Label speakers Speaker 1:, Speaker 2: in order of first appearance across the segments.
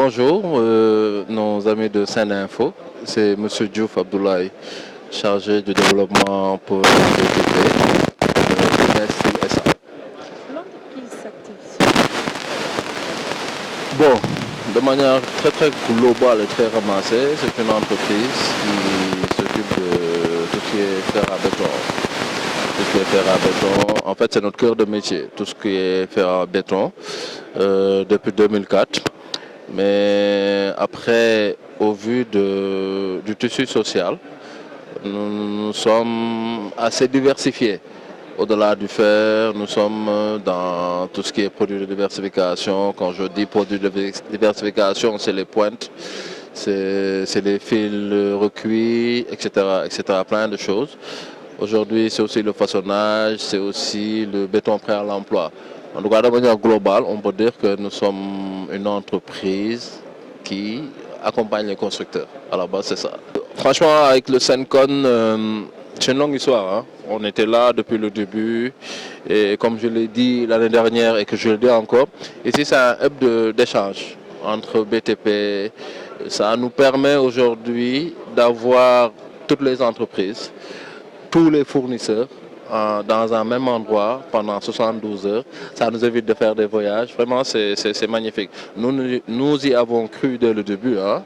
Speaker 1: Bonjour, nos amis de Seine-Info. C'est M. Diouf Abdoulaye, chargé du développement pour le BTP, Nestlé SA.
Speaker 2: L'entreprise s'active.
Speaker 1: Bon, de manière très globale et très ramassée, c'est une entreprise qui s'occupe de tout ce qui est fer à béton. Tout ce qui est fer à béton, en fait, c'est notre cœur de métier, tout ce qui est fer à béton, depuis 2004. Mais après, au vu du tissu social, nous sommes assez diversifiés. Au-delà du fer, nous sommes dans tout ce qui est produits de diversification. Quand je dis produits de diversification, c'est les pointes, c'est les fils recuits, etc., plein de choses. Aujourd'hui, c'est aussi le façonnage, c'est aussi le béton prêt à l'emploi. En tout cas, de manière globale, on peut dire que nous sommes une entreprise qui accompagne les constructeurs. À la base, c'est ça. Franchement, avec le Sencon, c'est une longue histoire. Hein. On était là depuis le début. Et comme je l'ai dit l'année dernière et que je le dis encore, ici, c'est un hub d'échange entre BTP. Ça nous permet aujourd'hui d'avoir toutes les entreprises, tous les fournisseurs dans un même endroit pendant 72 heures. Ça nous évite de faire des voyages. Vraiment, c'est magnifique. Nous y avons cru dès le début. Hein.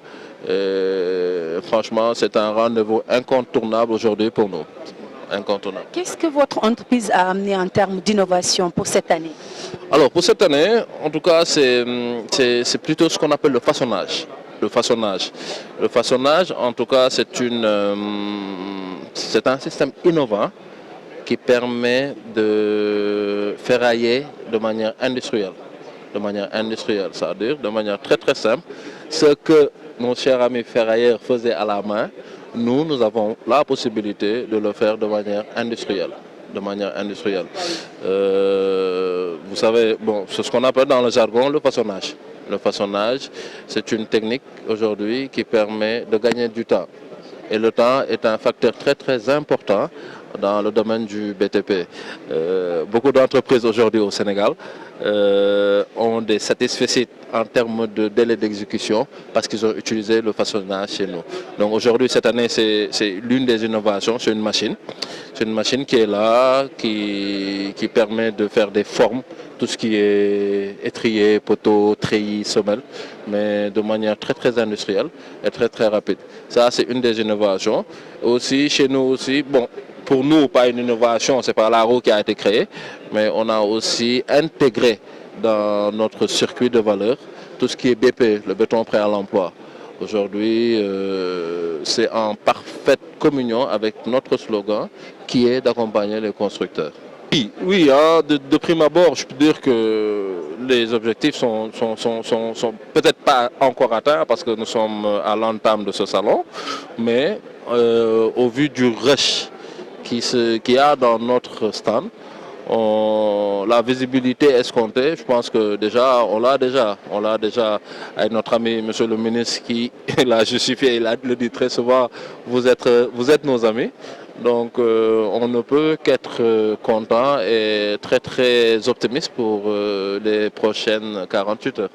Speaker 1: Et franchement, c'est un rendez-vous incontournable aujourd'hui pour nous. Incontournable.
Speaker 2: Qu'est-ce que votre entreprise a amené en termes d'innovation pour cette année?
Speaker 1: Alors, pour cette année, en tout cas, c'est plutôt ce qu'on appelle le façonnage. Le façonnage. Le façonnage, en tout cas, c'est un système innovant qui permet de ferrailler de manière industrielle. De manière industrielle, c'est-à-dire de manière très simple. Ce que mon cher ami ferrailleur faisait à la main, nous avons la possibilité de le faire de manière industrielle. De manière industrielle. Vous savez, bon, c'est ce qu'on appelle dans le jargon le façonnage. Le façonnage, c'est une technique aujourd'hui qui permet de gagner du temps. Et le temps est un facteur très important dans le domaine du BTP. Beaucoup d'entreprises aujourd'hui au Sénégal ont des satisfaits en termes de délai d'exécution parce qu'ils ont utilisé le façonnage chez nous. Donc aujourd'hui, cette année, c'est l'une des innovations, c'est une machine. C'est une machine qui est là, qui permet de faire des formes, tout ce qui est étrier, poteau, treillis, semelle, mais de manière très industrielle et très rapide. Ça, c'est une des innovations. Aussi, chez nous aussi, bon, pour nous, pas une innovation, c'est pas la roue qui a été créée, mais on a aussi intégré dans notre circuit de valeur tout ce qui est BP, le béton prêt à l'emploi. Aujourd'hui, c'est en parfaite communion avec notre slogan qui est d'accompagner les constructeurs. Oui, hein, de prime abord, je peux dire que les objectifs sont peut-être pas encore atteints parce que nous sommes à l'entame de ce salon, mais au vu du rush qu'il y a dans notre stand, la visibilité escomptée, je pense que déjà, on l'a déjà avec notre ami Monsieur le ministre qui l'a justifié, il le dit très souvent, vous êtes nos amis. Donc on ne peut qu'être content et très optimiste pour les prochaines 48 heures.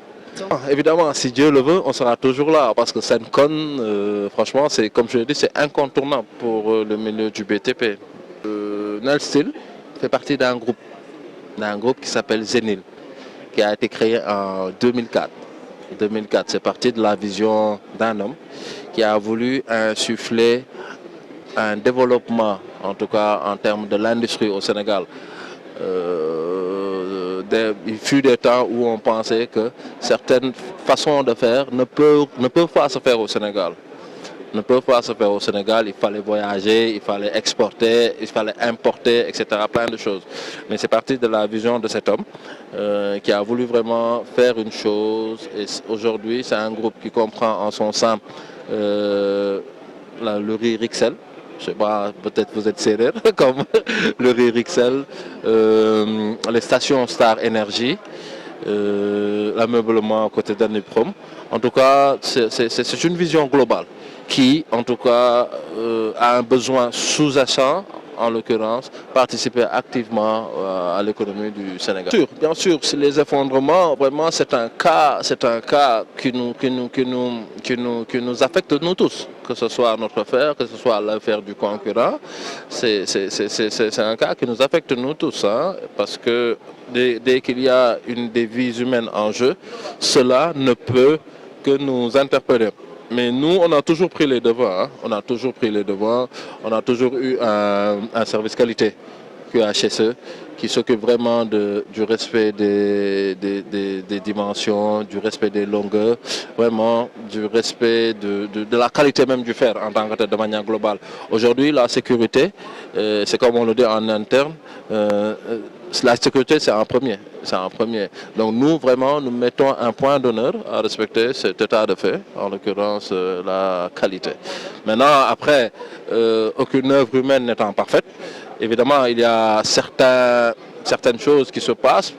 Speaker 1: Évidemment, si Dieu le veut, on sera toujours là parce que Sencon, franchement, c'est comme je l'ai dit, c'est incontournable pour le milieu du BTP. Nestlé fait partie d'un groupe qui s'appelle Zenil, qui a été créé en 2004. 2004, c'est parti de la vision d'un homme qui a voulu insuffler un développement, en tout cas en termes de l'industrie au Sénégal. Il fut des temps où on pensait que certaines façons de faire ne peuvent pas se faire au Sénégal. Ne peuvent pas se faire au Sénégal, il fallait voyager, il fallait exporter, il fallait importer, etc. Plein de choses. Mais c'est parti de la vision de cet homme qui a voulu vraiment faire une chose. Et aujourd'hui, c'est un groupe qui comprend en son sein le riz Rixel. Je sais pas, peut-être vous êtes sérieux, comme le riz Rixel, les stations Star Energy, l'ameublement à côté d'Aniprom. En tout cas, c'est une vision globale qui, en tout cas, a un besoin sous-jacent en l'occurrence, participer activement à l'économie du Sénégal. Bien sûr, les effondrements, vraiment, c'est un cas qui nous affecte nous tous, que ce soit notre affaire, que ce soit l'affaire du concurrent. C'est un cas qui nous affecte nous tous, hein, parce que dès qu'il y a des vies humaines en jeu, cela ne peut que nous interpeller. Mais nous, on a toujours pris les devants. Hein. On a toujours pris les devants. On a toujours eu un service qualité QHSE qui s'occupe vraiment du respect des dimensions, du respect des longueurs, vraiment du respect de la qualité même du fer en tant que tel de manière globale. Aujourd'hui, la sécurité, c'est comme on le dit en interne, la sécurité, c'est en premier. Donc nous, vraiment, nous mettons un point d'honneur à respecter cet état de fait, en l'occurrence la qualité. Maintenant, après, aucune œuvre humaine n'étant parfaite, évidemment, il y a certaines choses qui se passent,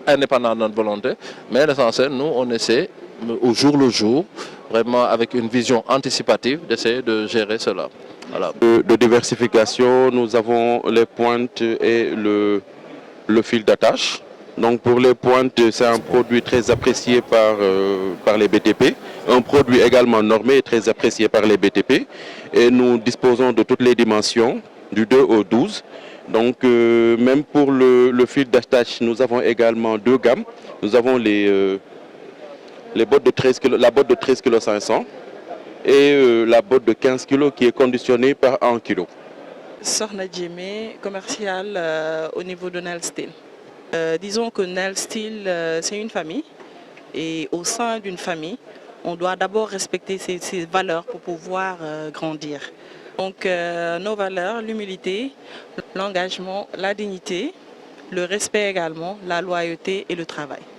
Speaker 1: indépendamment de notre volonté, mais l'essentiel, nous, on essaie, au jour le jour, vraiment avec une vision anticipative, d'essayer de gérer cela. Voilà.
Speaker 3: De diversification, nous avons les pointes et le fil d'attache. Donc pour les pointes, c'est un produit très apprécié par les BTP, un produit également normé et très apprécié par les BTP. Et nous disposons de toutes les dimensions, du 2 au 12. Donc même pour le fil d'attache, nous avons également deux gammes. Nous avons les bottes de 13 kg, la botte de 13 kg 500 et la botte de 15 kg qui est conditionnée par 1 kg.
Speaker 4: Sokhna Diémé, commercial au niveau de Nel Steel. Disons que Nel Steel, c'est une famille et au sein d'une famille, on doit d'abord respecter ses valeurs pour pouvoir grandir. Donc nos valeurs, l'humilité, l'engagement, la dignité, le respect également, la loyauté et le travail.